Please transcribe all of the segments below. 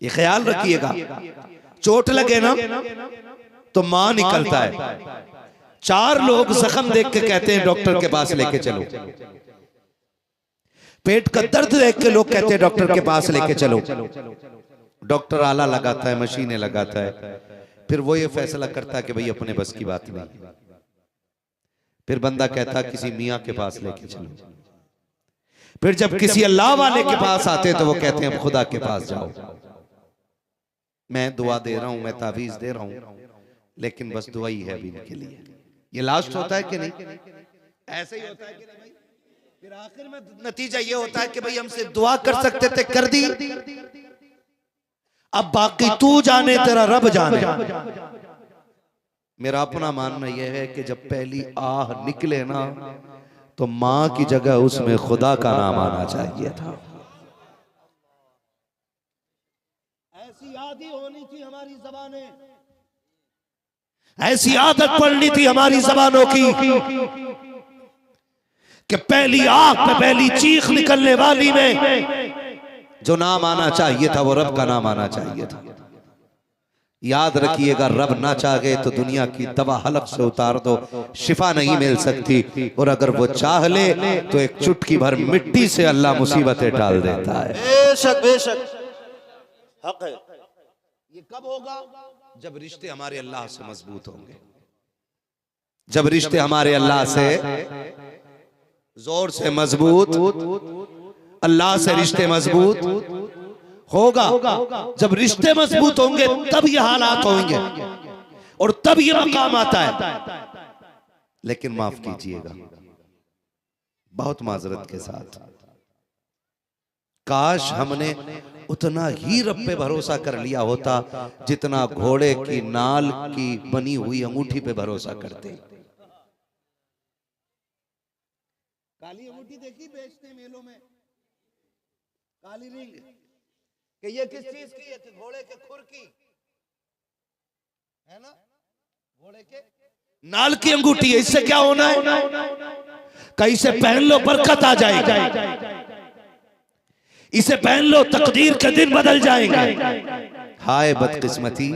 ये ख्याल रखिएगा, चोट लगे ना तो मां निकलता है। 4 लोग जख्म देख के कहते हैं डॉक्टर के पास लेके चलो। पेट का दर्द देख के लोग कहते हैं डॉक्टर के पास लेके चलो। डॉक्टर आला लगाता है, मशीनें लगाता है, फिर वो ये फैसला करता है कि भाई अपने बस की बात नहीं। फिर बंदा कहता है किसी मियाँ के पास लेके चलो। फिर जब किसी अल्लाह वाले के पास आते तो वो कहते हैं अब खुदा के पास जाओ। मैं दुआ दे रहा हूं, मैं तावीज दे रहा हूं, लेकिन बस दुआ ही है अभी इनके लिए। ये लास्ट होता है कि नहीं? ऐसे ही होता है कि नहीं भाई? फिर आखिर में नतीजा ये होता है कि भाई हमसे दुआ कर सकते थे, कर दी, अब बाकी तू जाने, तेरा रब जाने। मेरा अपना मानना यह है कि जब पहली आह निकले ना तो मां की जगह उसमें खुदा का नाम आना चाहिए था। ऐसी आदत होनी थी हमारी ज़बानें, ऐसी आदत पड़नी थी हमारी ज़बानों की कि पहली आंख पे पहली चीख निकलने वाली में जो नाम आना चाहिए था वो रब का नाम आना चाहिए था। याद रखिएगा, रब ना चाहे तो दुनिया की दवा हलक से उतार दो, शिफा नहीं मिल सकती, और अगर वो चाह ले तो एक चुटकी भर मिट्टी से अल्लाह मुसीबतें टाल देता है। बेशक बेशक हक है। ये कब होगा? जब रिश्ते हमारे अल्लाह से मजबूत होंगे, जब रिश्ते हमारे अल्लाह से जोर से मजबूत, अल्लाह से रिश्ते मजबूत होगा। जब रिश्ते मजबूत होंगे तब ये हालात होंगे और तब ये मकाम आता है। लेकिन माफ कीजिएगा, बहुत माजरत के साथ, काश हमने उतना ही रब पे भरोसा कर लिया होता जितना घोड़े की नाल की बनी हुई अंगूठी पे भरोसा करते। काली अंगूठी देखी बेचते मेलों में, काली रिंग, कि ये किस चीज की है? कि घोड़े के खुर की है ना, घोड़े के नाल की अंगूठी है। इससे क्या होना है? कहीं से पहन लो बरकत आ जाएगी, इसे पहन लो तकदीर के दिन बदल जाएंगे। हाय बदकिस्मती,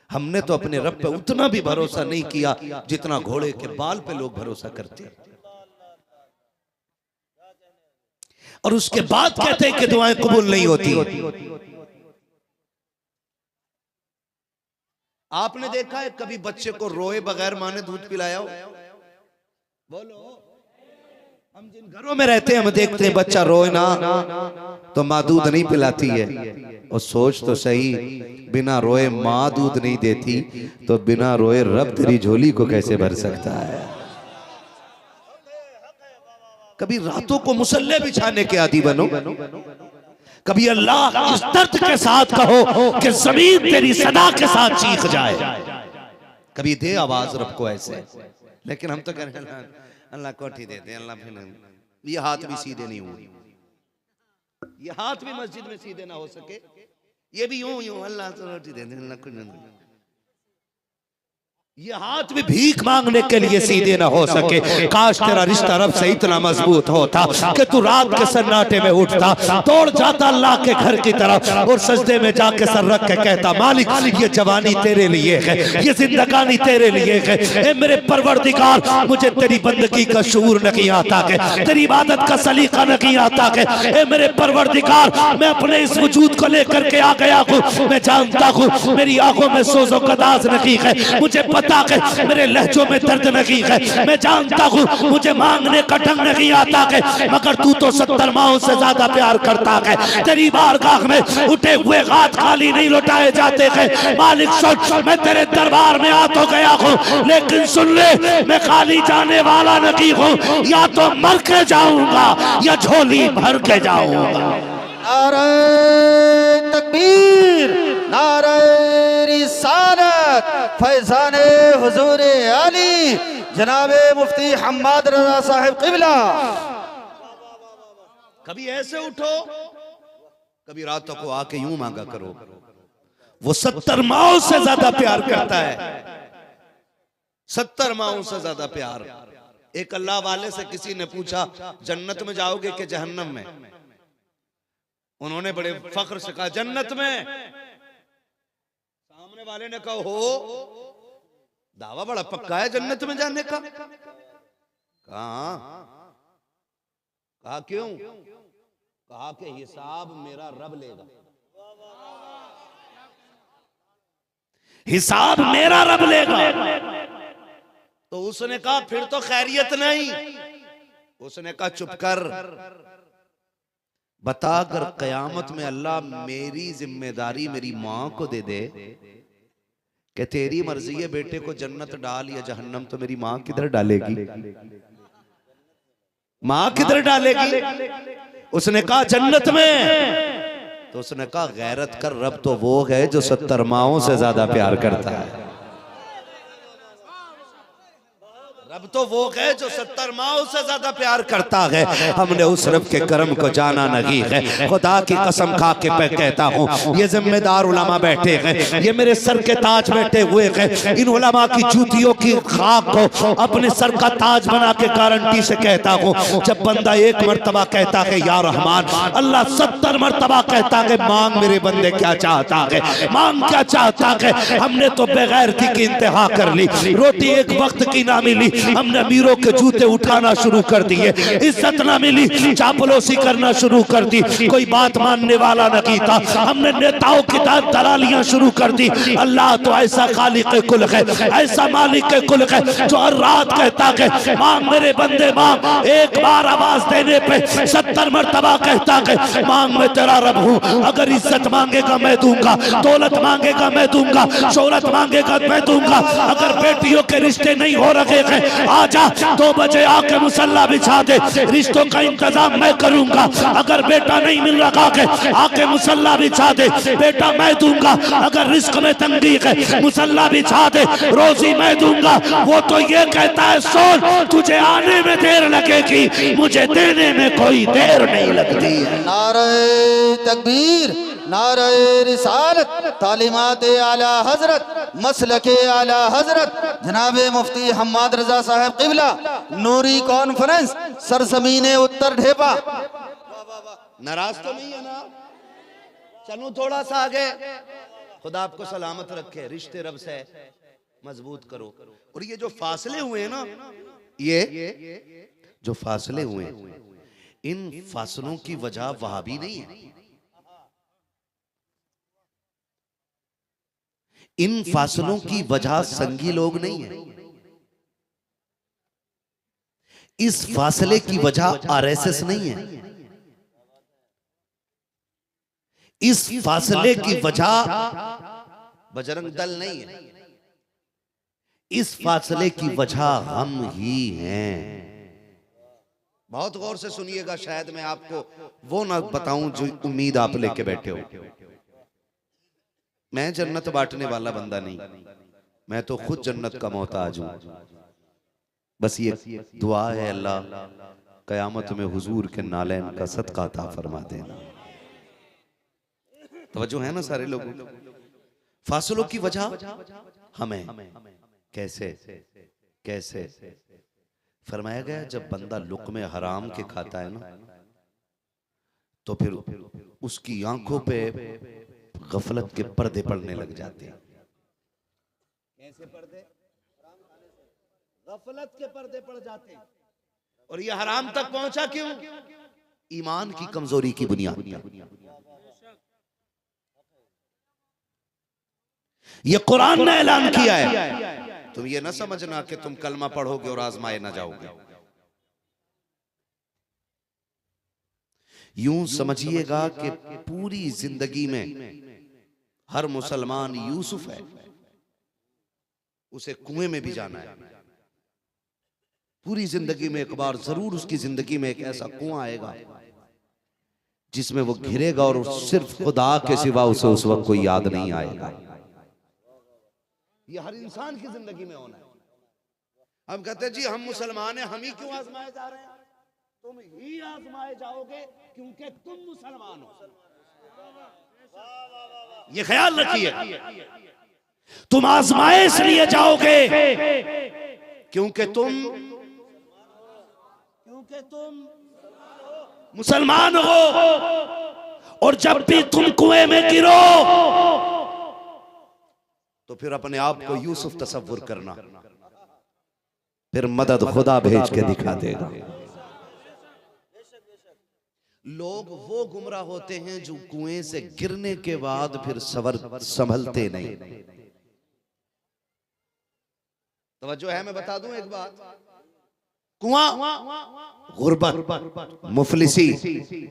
हमने तो अपने रब पे उतना भी भरोसा नहीं किया जितना घोड़े के बाल पे लोग भरोसा करते हैं, और उसके बाद कहते हैं कि दुआएं कबूल नहीं होती। आपने देखा है कभी बच्चे को रोए बगैर माँ ने दूध पिलाया हो? बोलो। हम जिन घरों में रहते हैं हम देखते हैं बच्चा रोए ना तो माँ दूध नहीं पिलाती है। और सोच तो सही, बिना रोए माँ दूध नहीं देती तो बिना रोए रब तेरी झोली को कैसे भर सकता है? कभी रातों को मुसल्ले बिछाने के आदी बनो, कभी अल्लाह इस दर्द के साथ कहो कि जमीन तेरी सदा के साथ चीख जाए, कभी दे आवाज रब को ऐसे। लेकिन हम तो कह रहे हैं अल्लाह कोठी दे दे, अल्लाह फिर ये हाथ भी सीधे नहीं हुए, ये हाथ भी मस्जिद में सीधे ना हो सके, ये भी यूं यूं अल्लाह तो रोटी दे दे, अल्लाह कुछ, ये हाथ भी भीख मांगने के लिए सीधे ना हो सके। काश तेरा रिश्ता रब से इतना मजबूत होता कि तू रात के सन्नाटे में उठता, दौड़ जाता अल्लाह के घर की तरफ और सजदे में जाके सर रख के कहता मालिक ये जवानी तेरे लिए है, ये जिंदगानी तेरे लिए है। ए मेरे परवरदिगार, मुझे तेरी बंदगी का शूर नहीं आता के, तेरी इबादत का सलीका नहीं आता के। ए मेरे परवरदिगार, मैं अपने इस वजूद को लेकर के आ गया हूँ, मैं जानता हूँ मेरी आंखों में सोजो कदास नहीं है, मुझे मेरे लहजों में दर्द नहीं है, मैं जानता हूँ मुझे मांगने का ढंग नहीं आता है, मगर तू तो 70 माओं से ज्यादा प्यार करता है। तेरी बारगाह में उठे हुए हाथ खाली नहीं लौटाए जाते हैं। मालिक सुन, मैं तेरे दरबार में आ तो गया हूँ, लेकिन सुन ले मैं खाली जाने वाला नहीं हूँ, या तो मर के जाऊंगा या झोली भर के जाऊंगा। नारे तकबीर, नारे रिसालत, फैजाने हुजूर अली जनाबे मुफ्ती हम्माद रजा साहिब क़िबला। कभी ऐसे उठो, कभी रातों को आके यूं मांगा करो। वो 70 माओं से ज्यादा प्यार करता है, 70 माओं से ज्यादा प्यार। एक अल्लाह वाले से किसी ने पूछा जन्नत में जाओगे कि जहन्नम में? उन्होंने बड़े फख्र से कहा जन्नत में। सामने वाले ने कहा हो, दावा बड़ा पक्का है जन्नत में जाने का। कहा क्यों? कहा कि हिसाब मेरा रब लेगा, हिसाब मेरा रब लेगा। तो उसने कहा फिर तो खैरियत नहीं। उसने कहा चुप कर, बता कर कयामत में अल्लाह मेरी जिम्मेदारी मेरी मां को दे दे कि तेरी मर्जी है बेटे को जन्नत डाल या जहन्नम, तो मेरी मां किधर डालेगी? मां किधर डालेगी? उसने कहा जन्नत में। तो उसने कहा गैरत कर, रब तो वो है जो 70 माओं से ज्यादा प्यार करता है। रब तो वो है जो 70 माओं से ज्यादा प्यार करता है। हमने उस रब के करम को जाना नहीं है। खुदा की कसम खा के मैं कहता हूँ, ये जिम्मेदार उलमा बैठे हैं, ये मेरे सर के ताज बैठे हुए हैं। इन उलमा की जूतियों की खाक को अपने सर का ताज बना के गारंटी से कहता हूँ, जब बंदा एक मर्तबा कहता है या रहमान, अल्लाह 70 मर्तबा कहता है मांग मेरे बंदे क्या चाहता है, मांग क्या चाहता है। हमने तो बेगैरती की इंतहा कर ली, रोटी एक वक्त की ना मिली, हमने अमीरों के जूते उठाना शुरू कर दिए, इज्जत ना मिली, चापलूसी करना शुरू कर दी, कोई बात मानने वाला नहीं था, हमने नेताओं की दलालियां शुरू कर दी। अल्लाह तो ऐसा खालिक कुल है, ऐसा मालिक कुल है, जो हर रात कहता है मांग मेरे बंदे मांग। एक बार आवाज देने पे 70 मर्तबा कहता है मांग मैं तेरा रब हूँ। अगर इज्जत मांगेगा मैं दूंगा, दौलत मांगेगा मैं दूंगा, शोहरत मांगेगा मैं दूंगा। अगर बेटियों के रिश्ते नहीं हो रहे हैं आजा 2 बजे आके मुसल्ला बिछा दे, रिश्तों का इंतजाम मैं करूंगा। अगर बेटा नहीं मिल रहा है आके मुसल्ला बिछा दे, बेटा मैं दूंगा। अगर रिस्क में तंगी है मुसल्ला बिछा दे, रोजी मैं दूंगा। वो तो ये कहता है सुन, तुझे आने में देर लगेगी, मुझे देने में कोई देर नहीं लगती है। नारे तकबीर, नारे रिसालत, तालीमात आला हजरत, मसलके आला हजरत जनाबे मुफ्ती हम्माद रजा साहब क़िबला, नूरी कॉन्फ्रेंस, सरजमीने उत्तर ढेपा। नाराज तो नहीं है ना? चलूं थोड़ा सा आगे। खुदा आपको सलामत रखे, रिश्ते रब से मजबूत करो। और ये जो फासले हुए हैं ना, ये जो फासले हुए हैं, इन फासलों की वजह वहाबी नहीं है, इन फासलों की वजह संगी लोग नहीं है, इस फासले की वजह आरएसएस नहीं है, इस फासले की वजह बजरंग दल नहीं है, इस फासले की वजह हम ही हैं। बहुत गौर से सुनिएगा, शायद मैं आपको वो ना बताऊं जो उम्मीद आप लेके बैठे हो। मैं जन्नत बांटने वाला बंदा नहीं, मैं तो खुद जन्नत का मोहताज हूं। बस ये दुआ है अल्लाह कयामत में हुजूर के नालैन का सदका अता फरमा देना। तवज्जो है ना सारे लोगों? फासलों की वजह हमें कैसे कैसे फरमाया गया, जब बंदा लुक़्मे हराम के खाता है ना, तो फिर उसकी आंखों पे गफलत के पर्दे पड़ने लग जाते हैं। कैसे पर्दे? गफलत के पर्दे पड़ जाते हैं। और ये हराम तक पहुंचा क्यों? ईमान की कमजोरी की बुनियाद। ये कुरान ने ऐलान किया है। तुम ये ना समझना कि तुम कलमा पढ़ोगे और आजमाए ना जाओगे। यूं समझिएगा कि पूरी जिंदगी में हर मुसलमान यूसुफ है, उसे कुएं में भी जाना है। पूरी जिंदगी में एक बार जरूर उसकी जिंदगी में एक ऐसा कुआं आएगा जिसमें वो घिरेगा और सिर्फ खुदा के सिवा उसे उस वक्त कोई याद नहीं आएगा। ये हर इंसान की जिंदगी में होना है। हम कहते हैं जी हम मुसलमान हैं, हम ही क्यों आजमाए जा रहे हैं? तुम ही आजमाए जाओगे क्योंकि तुम मुसलमान हो। ये ख्याल रखिए, तुम आजमाए इसलिए जाओगे क्योंकि तुम मुसलमान हो। और जब भी तुम कुएं में गिरो तो फिर अपने आप को यूसुफ तसव्वुर करना, फिर मदद खुदा भेज के दिखा देगा। लोग वो गुमराह होते हैं जो कुएं से गिरने के बाद फिर संभलते नहीं। तवज्जो है, मैं बता दूं एक बात। कुआं गुर्बत, मुफलिसी,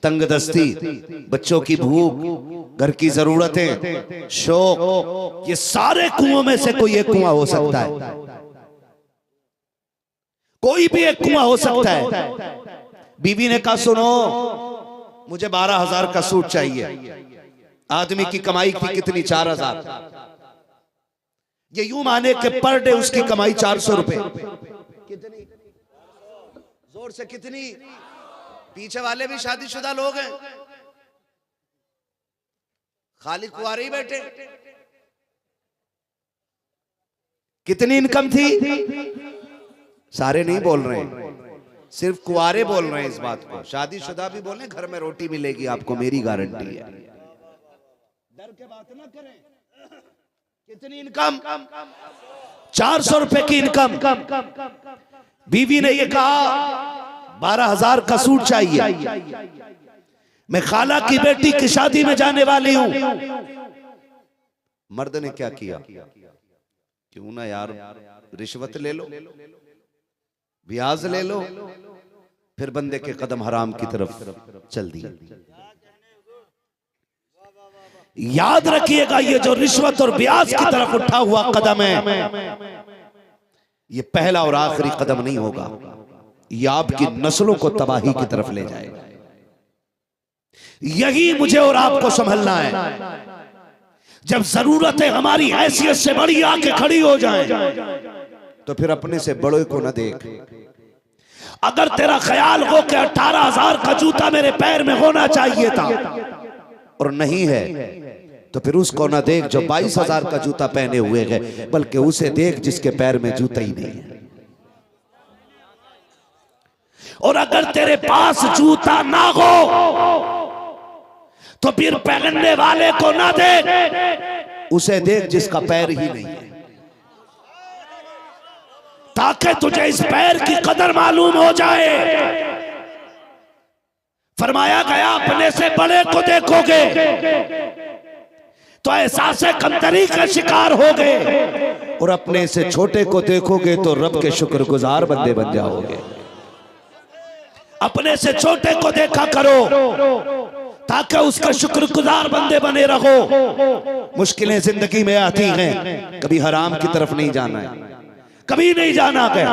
तंगदस्ती, बच्चों की भूख, घर की जरूरतें, शौक, ये सारे कुओं में से कोई एक कुआं हो सकता है। कोई भी एक कुआं हो सकता है। बीवी ने कहा सुनो मुझे 12,000 का सूट चाहिए। आदमी की कमाई थी कितनी? 4,000। ये यूं माने कि पर डे उसकी कमाई 400 रुपए। कितनी? जोर से कितनी? पीछे वाले भी शादीशुदा लोग हैं, खाली कुंवारे ही बैठे। कितनी इनकम थी? सारे नहीं बोल रहे हैं, सिर्फ कुंवारे बोल रहे हैं इस बात को। शादीशुदा भी बोले घर में रोटी मिलेगी आपको, मेरी गारंटी है। डर के बात ना करें। कितनी इनकम? 400 रुपए की इनकम। बीवी ने ये कहा 12,000 का सूट चाहिए, मैं खाला की बेटी की शादी में जाने वाली हूं। मर्द ने क्या किया? क्यों ना यार रिश्वत ले लो, ब्याज ले लो, फिर बंदे के कदम हराम की तरफ चल दिए। याद रखिएगा ये जो रिश्वत और ब्याज की तरफ उठा हुआ कदम है, ये पहला और आखिरी कदम नहीं होगा। ये आपकी नस्लों को तबाही की तरफ ले जाएगा। यही मुझे और आपको संभलना है। जब जरूरतें हमारी हैसियत से बड़ी आके खड़ी हो जाएं, तो फिर अपने से बड़े को न देख। अगर तेरा ख्याल हो कि 18,000 का जूता मेरे पैर में होना चाहिए था और नहीं है, तो फिर उसको न देख जो 22,000 का जूता पहने हुए है, बल्कि उसे देख जिसके पैर में जूता ही नहीं है। और अगर तेरे पास जूता ना हो तो फिर पहनने वाले को ना देख, उसे देख जिसका पैर ही नहीं है, ताकि तुझे इस पैर की कदर मालूम हो जाए। फरमाया गया अपने से बड़े को देखोगे तो एहसास कमतरी का शिकार होगे, और अपने से छोटे को देखोगे तो रब के शुक्रगुजार बंदे बन जाओगे। अपने से छोटे को देखा करो ताकि उसका शुक्रगुजार बंदे बने रहो। मुश्किलें जिंदगी में आती हैं, कभी हराम की तरफ नहीं जाना है, कभी नहीं जाना है।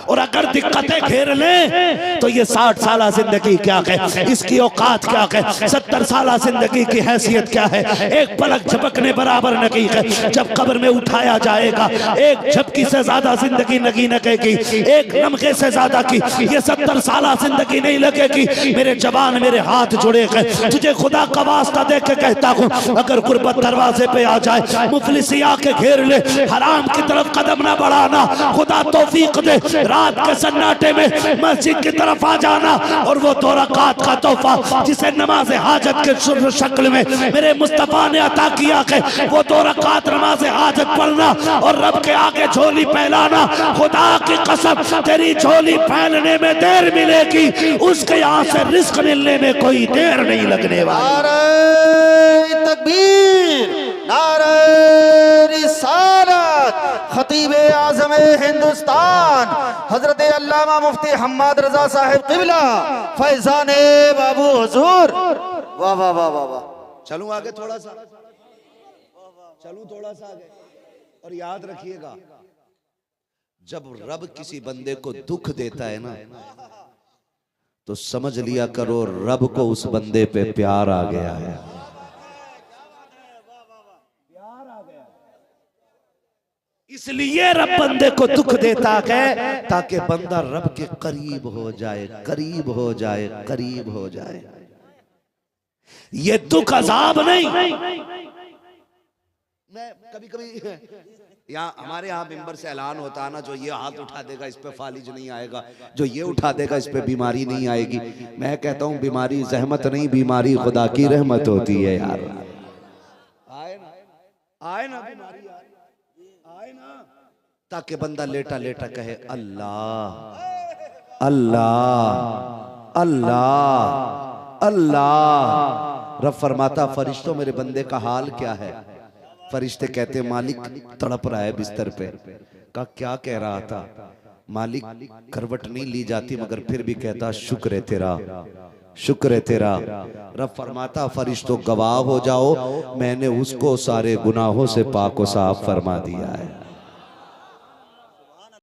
और अगर दिक्कतें घेर लें तो ये 60 साल जिंदगी क्या है, इसकी औकात क्या है, 70 साल जिंदगी की हैसियत क्या है, एक पलक झपकने बराबर नहीं है। जब कब्र में उठाया जाएगा, एक झपकी से ज्यादा जिंदगी नहीं लगेगी, एक लम्हे से ज्यादा की ये 70 साल जिंदगी नहीं लगेगी। मेरे जवान मेरे हाथ जुड़े गए, तुझे खुदा का वास्ता दे के कहता हूँ, अगर गुर्बत दरवाजे पे आ जाए, मुफलिसी आके घेर ले, हराम की तरफ कदम ना बढ़ाना। खुदा तौफीक दे, रात के सन्नाटे में मस्जिद की तरफ आ जाना, और वो 2 रकात का तोहफा जिसे नमाज हाजत के शक्ल में मेरे मुस्तफा ने अता किया है, वो 2 रकात नमाज हाजत पढ़ना और रब के आगे झोली फैलाना। खुदा की कसम तेरी झोली फैलने में देर मिलेगी, उसके यहाँ से रिस्क मिलने में कोई देर नहीं लगने वाली। नारे तकबीर, नारे रिसालत। खतीबे आज़म हिंदुस्तान हजरत अल्लामा मुफ्ती हम्माद रजा साहिब क़िबला फैज़ाने बाबू हुजूर। वाह वाह वाह वाह वाह। चलूं आगे थोड़ा सा, चलूं थोड़ा सा आगे। और याद रखिएगा, जब रब किसी बंदे को दुख देता है ना, तो समझ लिया करो रब को उस बंदे पे प्यार आ गया है। इसलिए रब बंदे को दुख देता है ताकि बंदा रब के करीब हो जाए, करीब हो जाए, करीब हो जाए। ये दुख अजाब नहीं, मैं कभी कभी यहाँ हमारे यहाँ मिंबर से ऐलान होता है ना, जो ये हाथ उठा देगा इस पे फालिज नहीं आएगा, जो ये उठा देगा इस पे बीमारी नहीं आएगी। मैं कहता हूँ बीमारी जहमत नहीं, बीमारी खुदा की रहमत होती है यार। आए ना बीमारी आए ना, ताकि बंदा लेटा लेटा कहे अल्लाह अल्लाह अल्लाह अल्लाह। रब फरमाता फरिश्तों मेरे बंदे का हाल क्या है? फरिश्ते कहते मालिक तड़प रहा है बिस्तर पे। का क्या कह रहा था? मालिक करवट नहीं ली जाती मगर फिर भी कहता शुक्र है तेरा, शुक्र है तेरा। रब फरमाता फरिश्तों गवाह हो जाओ, मैंने उसको सारे गुनाहों से पाक व साफ फरमा दिया है।